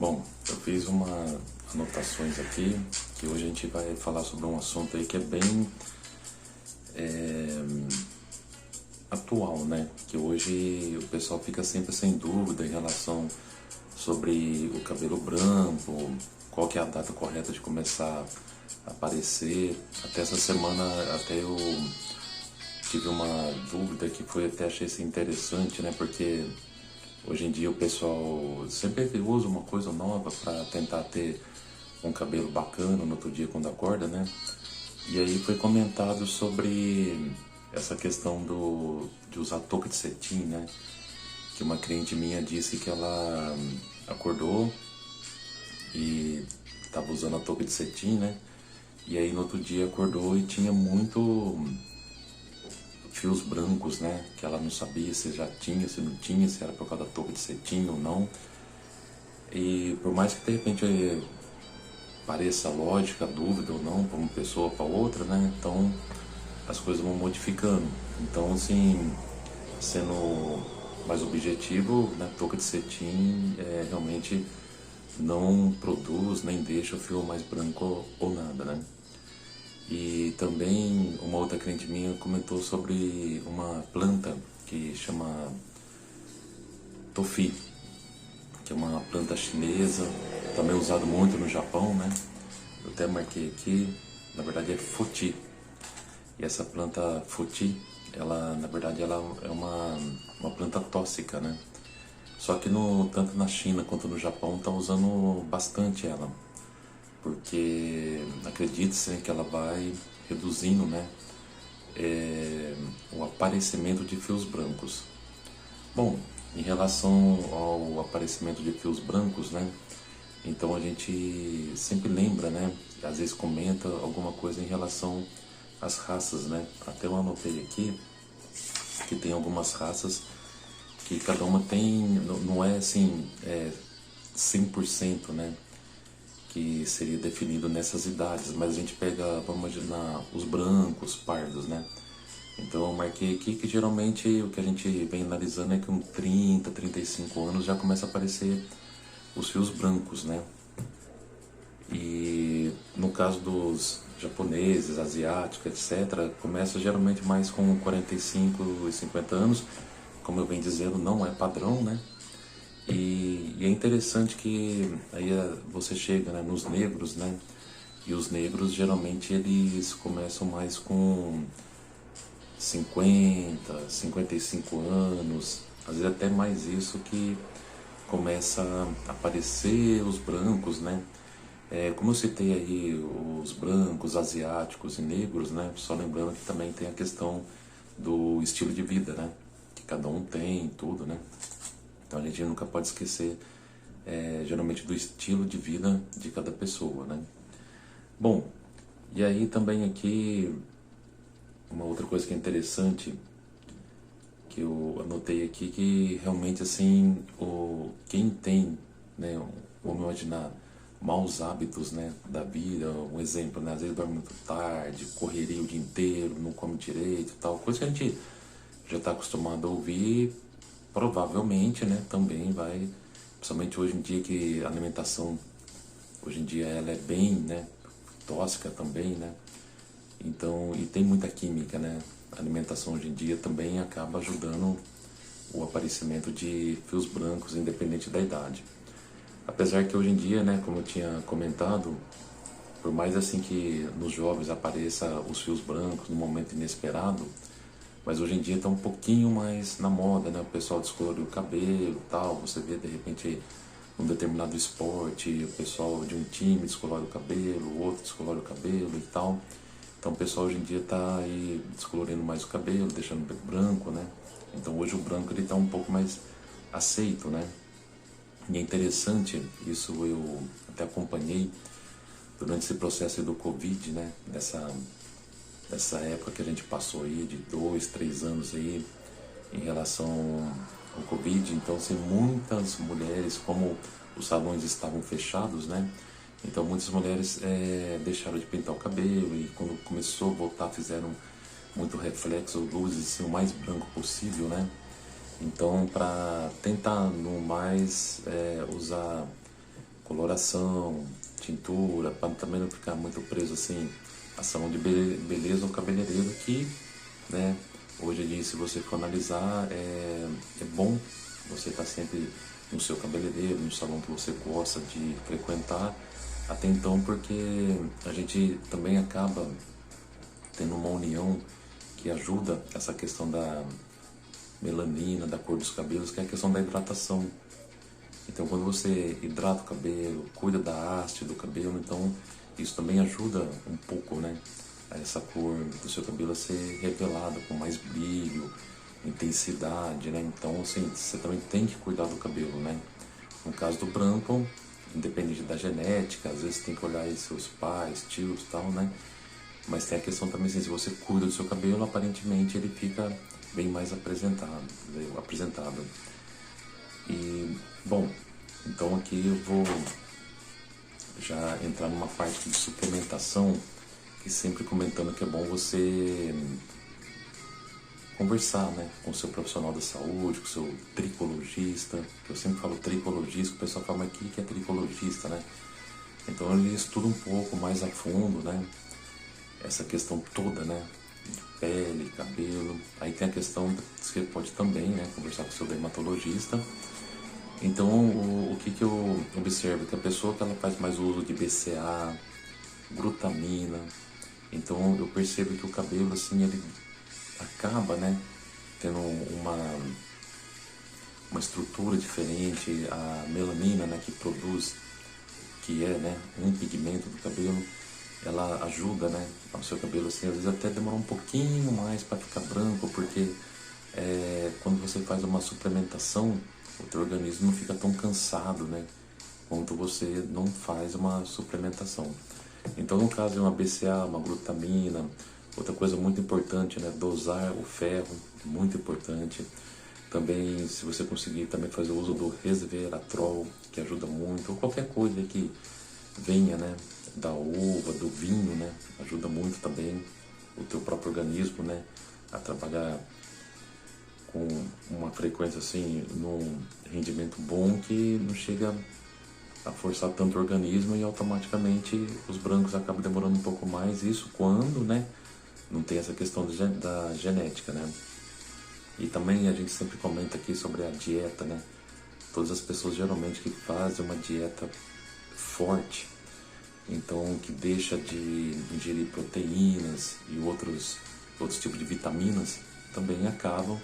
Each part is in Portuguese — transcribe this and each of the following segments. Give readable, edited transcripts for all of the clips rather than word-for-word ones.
Bom, eu fiz uma anotações aqui, que hoje a gente vai falar sobre um assunto aí que é bem atual, né? Que hoje o pessoal fica sempre sem dúvida em relação sobre o cabelo branco, qual que é a data correta de começar a aparecer. Até essa semana até eu tive uma dúvida que foi até achei isso interessante, né? Porque hoje em dia o pessoal sempre usa uma coisa nova para tentar ter um cabelo bacana no outro dia quando acorda, né? E aí foi comentado sobre essa questão de usar touca de cetim, né? Que uma cliente minha disse que ela acordou e estava usando a touca de cetim, né? E aí no outro dia acordou e tinha muito fios brancos, né? Que ela não sabia se já tinha, se não tinha, se era por causa da touca de cetim ou não. E por mais que de repente pareça lógica, dúvida ou não, para uma pessoa ou para outra, né? Então as coisas vão modificando. Então, assim, sendo mais objetivo, né? Touca de cetim realmente não produz nem deixa o fio mais branco ou nada, né? E também uma outra cliente minha comentou sobre uma planta que chama tofi, que é uma planta chinesa, também usado muito no Japão, né? Eu até marquei aqui, na verdade é futi. E essa planta futi, ela na verdade ela é uma planta tóxica, né? Só que tanto na China quanto no Japão estão usando bastante ela, porque acredite-se que ela vai reduzindo, né, o aparecimento de fios brancos. Bom, em relação ao aparecimento de fios brancos, né, então a gente sempre lembra, né, às vezes comenta alguma coisa em relação às raças, né, até eu anotei aqui que tem algumas raças que cada uma tem, não é assim, 100%, né, que seria definido nessas idades, mas a gente pega, vamos imaginar, os brancos, pardos, né? Então eu marquei aqui que geralmente o que a gente vem analisando é que com 30, 35 anos já começa a aparecer os fios brancos, né? E no caso dos japoneses, asiáticos, etc., começa geralmente mais com 45 e 50 anos, como eu venho dizendo, não é padrão, né? E é interessante que aí você chega, né, nos negros, né? E os negros geralmente eles começam mais com 50, 55 anos, às vezes até mais isso que começa a aparecer os brancos, né? Como eu citei aí os brancos, asiáticos e negros, né? Só lembrando que também tem a questão do estilo de vida, né? Que cada um tem, tudo, né? Então a gente nunca pode esquecer, geralmente, do estilo de vida de cada pessoa, né? Bom, e aí também aqui, uma outra coisa que é interessante, que eu anotei aqui, que realmente, assim, quem tem, né, vamos imaginar, maus hábitos, né, da vida, um exemplo, né, às vezes dorme muito tarde, correria o dia inteiro, não come direito e tal, coisa que a gente já está acostumado a ouvir, provavelmente, né, também vai, principalmente hoje em dia que a alimentação, hoje em dia ela é bem, né, tóxica também, né, então, e tem muita química, né, a alimentação hoje em dia também acaba ajudando o aparecimento de fios brancos, independente da idade. Apesar que hoje em dia, né, como eu tinha comentado, por mais assim que nos jovens apareça os fios brancos no momento inesperado, mas hoje em dia está um pouquinho mais na moda, né? O pessoal descoloriu o cabelo e tal. Você vê de repente um determinado esporte, o pessoal de um time descolore o cabelo, o outro descolore o cabelo e tal. Então o pessoal hoje em dia está aí descolorindo mais o cabelo, deixando branco, né? Então hoje o branco ele está um pouco mais aceito, né? E é interessante, isso eu até acompanhei durante esse processo do Covid, né? Dessa época que a gente passou aí, de 2, 3 anos aí, em relação ao Covid. Então, assim, muitas mulheres, como os salões estavam fechados, né? Então, muitas mulheres deixaram de pintar o cabelo e quando começou a voltar, fizeram muito reflexo, luzes, assim, o mais branco possível, né? Então, para tentar no mais usar coloração, tintura, para também não ficar muito preso assim a salão de beleza ou cabeleireiro que, né, hoje em dia, se você for analisar, é bom você estar sempre no seu cabeleireiro, no salão que você gosta de frequentar, até então, porque a gente também acaba tendo uma união que ajuda essa questão da melanina, da cor dos cabelos, que é a questão da hidratação. Então, quando você hidrata o cabelo, cuida da haste do cabelo, então isso também ajuda um pouco, né, a essa cor do seu cabelo a ser revelada com mais brilho, intensidade, né? Então, assim, você também tem que cuidar do cabelo, né? No caso do branco, independente da genética, às vezes tem que olhar aí seus pais, tios e tal, né? Mas tem a questão também, assim, se você cuida do seu cabelo, aparentemente ele fica bem mais apresentado. E, bom, então aqui eu vou já entrar numa parte de suplementação, que sempre comentando que é bom você conversar, né, com o seu profissional da saúde, com o seu tricologista, que eu sempre falo tricologista, o pessoal fala, mas o que é tricologista, né? Então ele estuda um pouco mais a fundo, né, essa questão toda, né, de pele, cabelo. Aí tem a questão que você pode também, né, conversar com o seu dermatologista. Então o que eu observo? Que a pessoa que ela faz mais uso de BCA, glutamina, então eu percebo que o cabelo, assim, ele acaba, né, tendo uma estrutura diferente. A melanina, né, que produz, que é, né, um pigmento do cabelo, ela ajuda, né, ao seu cabelo, assim, às vezes até demorar um pouquinho mais para ficar branco, porque quando você faz uma suplementação, o teu organismo não fica tão cansado, né, quanto você não faz uma suplementação. Então, no caso de uma BCA, uma glutamina, outra coisa muito importante, né, dosar o ferro, muito importante. Também, se você conseguir também fazer o uso do resveratrol, que ajuda muito, ou qualquer coisa que venha, né, da uva, do vinho, né, ajuda muito também o teu próprio organismo, né, a trabalhar com uma frequência assim, num rendimento bom, que não chega a forçar tanto o organismo e automaticamente os brancos acabam demorando um pouco mais. Isso quando, né, não tem essa questão da genética, né? E também a gente sempre comenta aqui sobre a dieta, né? Todas as pessoas geralmente que fazem uma dieta forte, então que deixa de ingerir proteínas e outros tipos de vitaminas, também acabam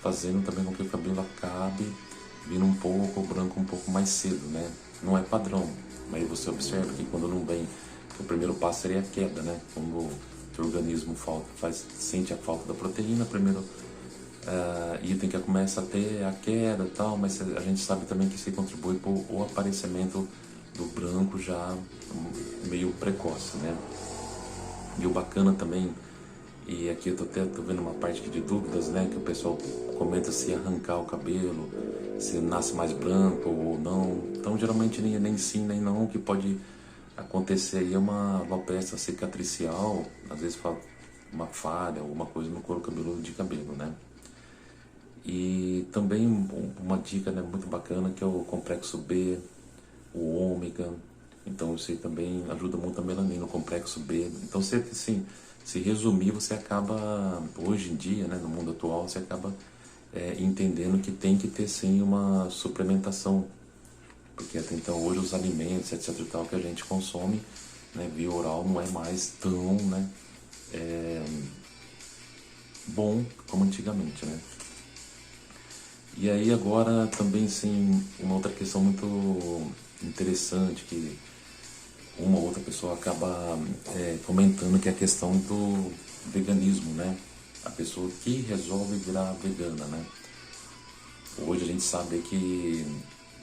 fazendo também com que o cabelo acabe vindo um pouco branco um pouco mais cedo, né? Não é padrão, mas você observa que quando não vem, o primeiro passo seria a queda, né? Quando o teu organismo sente a falta da proteína, primeiro item que começa a ter a queda e tal, mas a gente sabe também que isso contribui para o aparecimento do branco já meio precoce, né? E o bacana também, e aqui eu tô vendo uma parte aqui de dúvidas, né, que o pessoal comenta se arrancar o cabelo, se nasce mais branco ou não. Então geralmente nem sim nem não. O que pode acontecer aí é uma alopecia cicatricial, às vezes uma falha, alguma coisa no couro cabeludo de cabelo, né? E também uma dica, né, muito bacana, que é o complexo B, o ômega. Então isso aí também ajuda muito a melanina, o complexo B. Então você, assim, se resumir, você acaba, hoje em dia, né, no mundo atual, você acaba entendendo que tem que ter sim uma suplementação, porque até então hoje os alimentos, etc e tal, que a gente consome, né, via oral, não é mais tão, né, bom como antigamente, né. E aí agora também, sim, uma outra questão muito interessante, que uma ou outra pessoa acaba comentando, que é a questão do veganismo, né? A pessoa que resolve virar vegana, né? Hoje a gente sabe que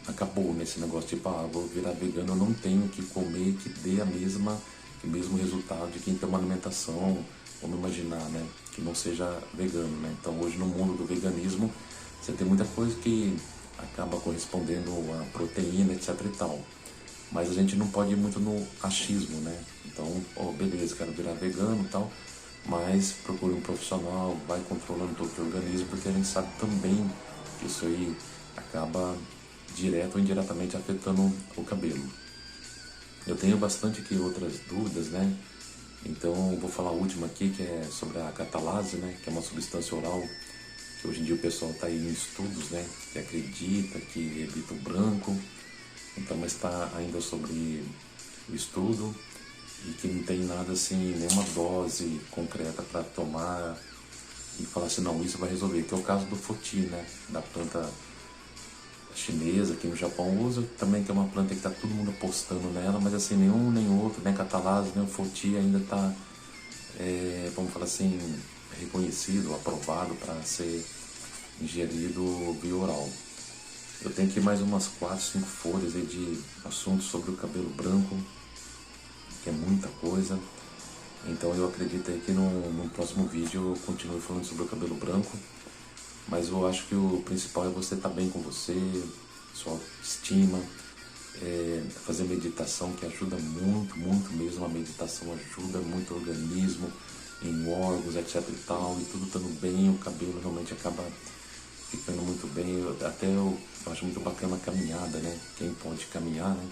acabou nesse negócio, tipo, vou virar vegano, eu não tenho que comer que dê o mesmo resultado de quem tem uma alimentação, vamos imaginar, né, que não seja vegano, né? Então hoje no mundo do veganismo você tem muita coisa que acaba correspondendo a proteína, etc e tal. Mas a gente não pode ir muito no achismo, né? Então, beleza, quero virar vegano e tal, mas procure um profissional, vai controlando todo o teu organismo, porque a gente sabe também que isso aí acaba direto ou indiretamente afetando o cabelo. Eu tenho bastante aqui outras dúvidas, né? Então vou falar a última aqui, que é sobre a catalase, né? Que é uma substância oral que hoje em dia o pessoal está aí em estudos, né? Que acredita que evita o branco. Então, mas está ainda sobre o estudo e que não tem nada assim, nenhuma dose concreta para tomar e falar assim, não, isso vai resolver. Que é o caso do foti, né? Da planta chinesa, que no Japão usa também, que é uma planta que está todo mundo apostando nela, mas assim, nenhum nem outro, nem catalase, nem o foti ainda está, vamos falar assim, reconhecido, aprovado para ser ingerido via oral. Eu tenho aqui mais umas 4, 5 folhas aí de assuntos sobre o cabelo branco, que é muita coisa. Então eu acredito aí que no próximo vídeo eu continue falando sobre o cabelo branco. Mas eu acho que o principal é você estar bem com você, sua autoestima, fazer meditação, que ajuda muito, muito mesmo. A meditação ajuda muito o organismo, em órgãos, etc e tal, e tudo estando bem, o cabelo realmente acaba ficando muito bem. Eu acho muito bacana a caminhada, né? Quem pode caminhar, né?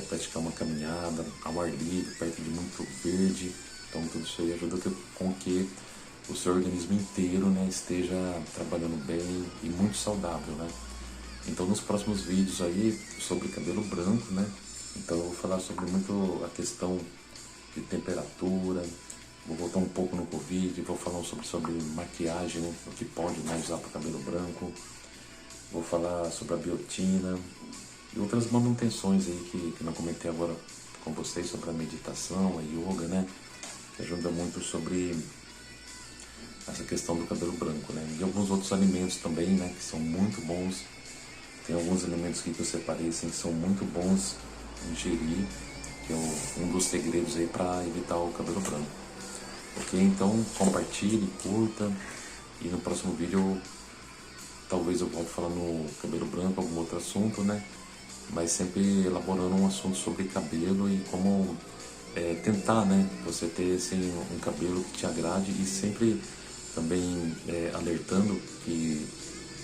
Praticar uma caminhada ao ar livre, perto de muito verde. Então tudo isso aí ajuda com que o seu organismo inteiro, né, esteja trabalhando bem e muito saudável, né? Então nos próximos vídeos aí sobre cabelo branco, né? Então eu vou falar sobre muito a questão de temperatura, vou voltar um pouco no Covid, vou falar sobre maquiagem, né, o que pode, né, usar para cabelo branco, vou falar sobre a biotina e outras manutenções aí que não comentei agora com vocês, sobre a meditação, a yoga, né? Que ajuda muito sobre essa questão do cabelo branco, né? E alguns outros alimentos também, né? Que são muito bons. Tem alguns alimentos aqui que eu separei, assim, que são muito bons ingerir, que é um dos segredos aí para evitar o cabelo branco. Ok? Então compartilhe, curta e no próximo vídeo talvez eu volte falando no cabelo branco, algum outro assunto, né? Mas sempre elaborando um assunto sobre cabelo e como tentar, né? Você ter assim, um cabelo que te agrade e sempre também alertando que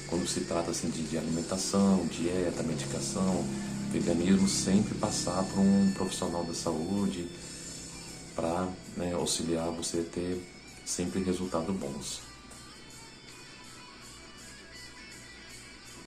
quando se trata assim, de alimentação, dieta, medicação, veganismo, sempre passar por um profissional da saúde para, né, auxiliar você a ter sempre resultados bons.